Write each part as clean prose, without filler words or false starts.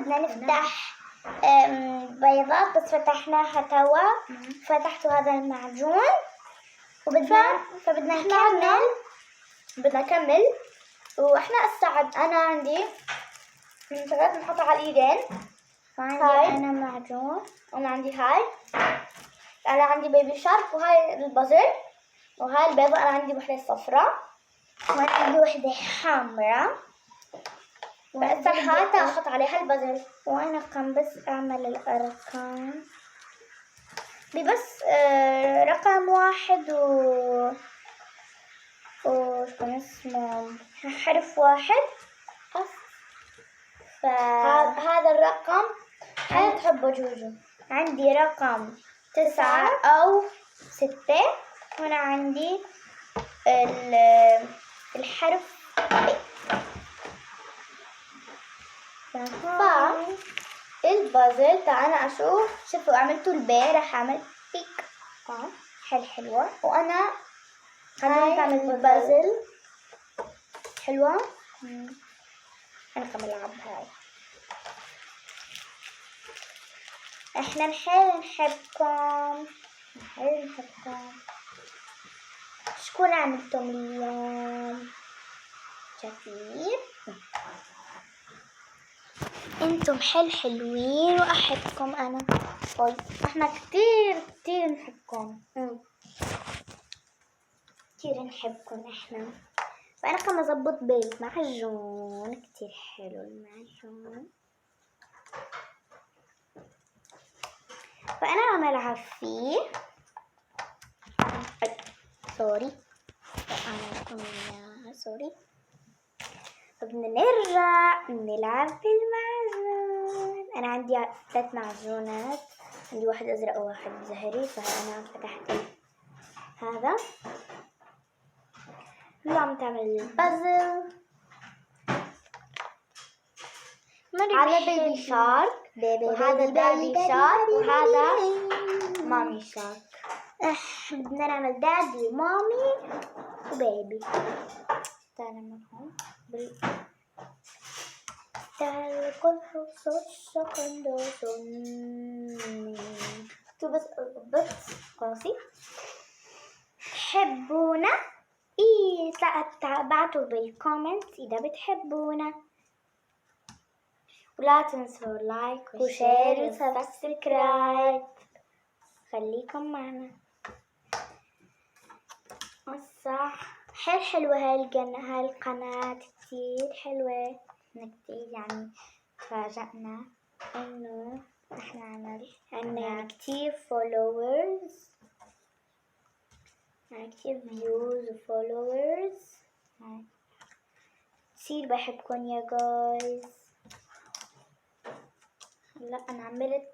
بدنا نفتح بيضات، بس فتحناها توا. فتحتوا هذا المعجون فبدنا نكمل. واحنا الساعد انا عندي منتجات نحطها على الايدين. هاي انا معجون، وانا عندي هاي، انا عندي بيبي شارك، وهاي البازل، وهاي البيضة انا عندي وحدة صفراء، وانا عندي وحدة حمراء. فهسه هاي احط عليها البازل، وانا قام بس اعمل الارقام بس رقم 1 وشكون اسمه حرف 1. فهذا الرقم حين تحبه جوجو. عندي رقم 9 أو 6، هنا عندي الحرف البازل. تعالى أشوف. شوفوا عملتوا البارح، عملت بيك حلوة. وأنا خليني أعمل البازل حلوة. أنا كمان ألعب هاي. إحنا نحبكم. شكون عملتم اليوم؟ كثير. انتم حلوين واحبكم انا. احنا كتير نحبكم. كتير نحبكم احنا. فانا كمان اظبط بالمعجون. كتير حلو المعجون. فانا عم العب فيه. سوري بدنا نرجع نلعب بالمعجون. انا عندي 3 معجونات، عندي واحد ازرق وواحد زهري. فهي انا فتحت هذا. هلا عم تعمل البازل. هذا بيبي شارك، وهذا دادي شارك، وهذا مامي شارك. بدنا نعمل دادي ومامي وبيبي. تعال من هون. تعال كل حصص كندوسوني. تو بس قاسي. تحبونا؟ بعتوا بالكومنت إذا بتحبونا، ولا تنسوا لايك وشير وسبسكرايب. خليكم معنا. صح حلوة هاي القناة كتير حلوة. كتير يعني تفاجأنا إنه إحنا عنا كتير followers، يعني كتير views و followers. كتير بحبكم يا جايز. هلا أنا عملت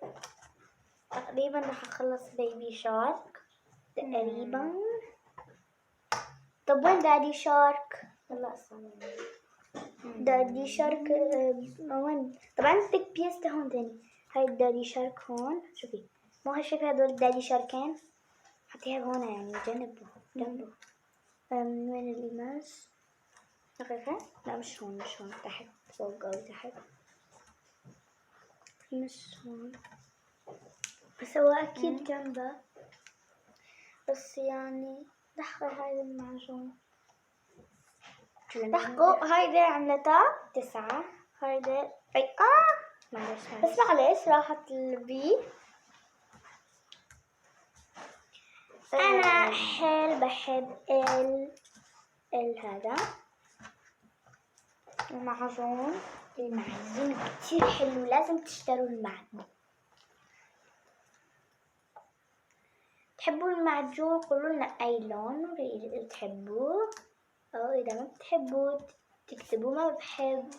تقريبا رح أخلص بيبي شارك تقريبا. طب وين دادي شارك؟ هلا دادي شارك وين؟ طبعا عندك بيس لهون تاني. هاي الدادي شارك هون. شوفي مو هالشكل. هدول الدادي شاركين. حطيها هون يعني جنبه. وين الإيماج؟ دقيقة. لا مش هون تحت، فوق أو تحت. مش هون، بس هو أكيد جنبه. بس يعني دحقة هاي المعجون. دحقوا هايدي عملتها 9. هايدي معلش بس معلش راحت البي. أنا بحب هذا المعجون. كتير حلو. لازم تشتروا المعجون. تحبوا المعجون قولوا لنا أي لون تحبوه، أو إذا ما بتحبوا تكتبوا ما بحب،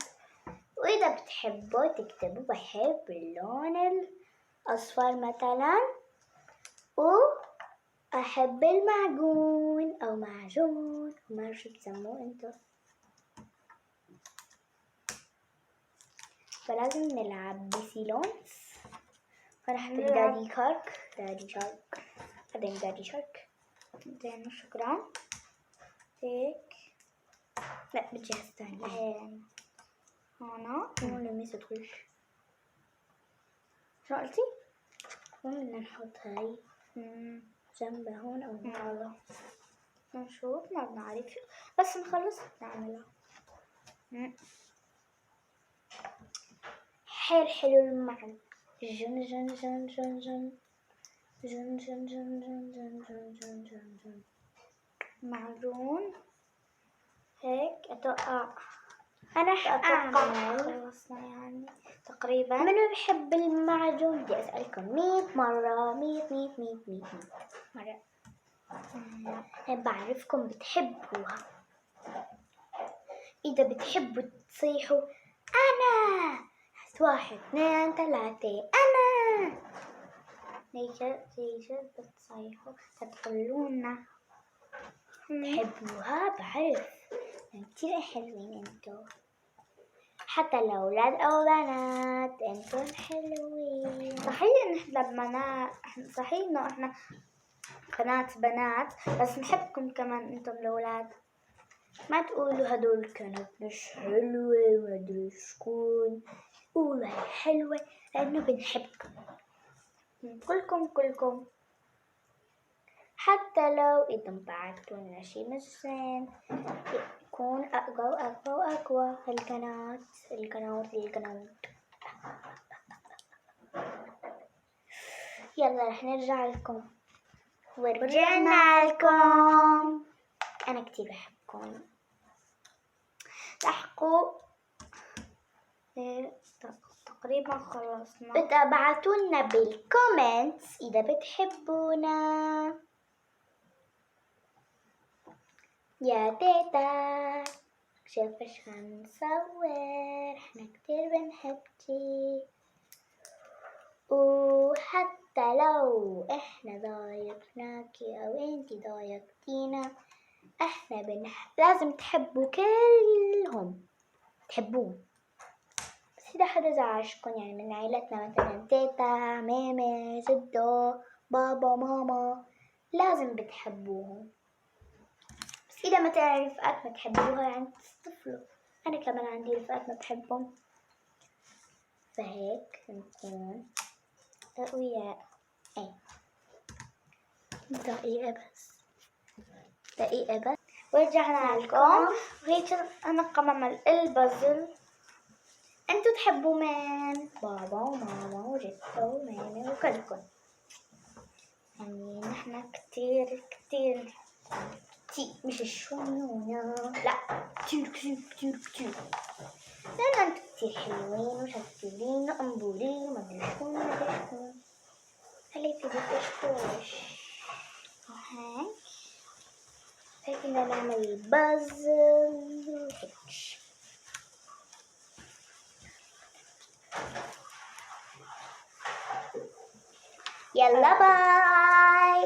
وإذا بتحبوا تكتبوا بحب اللون الأصفر مثلا، وأحب المعجون أو معجون وما شو تسموه انتو. فلازم نلعب بسيلونس. فرحت دادي شارك بعدين دادي شارك. زين شكرا. هيك لا بجهز تاني. هون لميس تخش شو قلتي؟ بدنا نحط هاي جنبها هون أو يلا نشوف، ما بنعرف بس نخلص نعملها. حلو المعجون. جن جن جن جن جن جن جن جن جن جن جن جن جن جن. معجون هيك أتوقع أنا حأعمل. خلصنا يعني تقريبا. منو بحب المعجون؟ بدي أسألكم 100 مرة، 100 مرة. بعرفكم بتحبوها. إذا بتحبوا تصيحوا أنا 1 2 3 أنا ليش بتصيحوا تدخلونا؟ تحبوها؟ بعرف كتير حلوين انتو، حتى لو أولاد أو بنات انتو حلوين. صحيح إن إحنا بنات، صحيح إنه إحنا قناة بنات، بس نحبكم كمان أنتم الأولاد. ما تقولوا هدول كانت مش حلوة ومدري شكون، قولوا هي حلوة لأنه بنحبكم كلكم. حتى لو إذا بعتولنا شي مش زين يكون أقوى القناة. يلا رح نرجع لكم. ورجعنا لكم. أنا كتير بحبكم. لحقوا تقريبا خلصنا. ابعتولنا بالكومنتس إذا بتحبونا. يا تيتا شوف ايش هنصور، احنا كتير بنحبكي، وحتى لو احنا ضايقناكي او انتي ضايقتينا احنا لازم تحبوا كلهم، تحبوهم. بس اذا حدا زعجكم يعني من عائلتنا مثلا تيتا مامي جدو بابا ماما لازم بتحبوهم. بس إذا ما تعرف رفقات ما تحبوها يعني تصطفلوا. أنا كمان عندي رفقات ما بحبهم، فهيك نكون أقوياء. دقيقة بس ورجعنا لكم. وهيك أنا قمم البازل. أنتوا تحبوا مين؟ بابا وماما وجدو ومامي وكلكم. يعني نحن كتير مش شوية، لا كتير لأن أنتوا كتير حلوين وشطورين وأنبولين ومدري شو خليكي بتشكوش. هيك بدنا نعمل بازل هيك. يلا باي.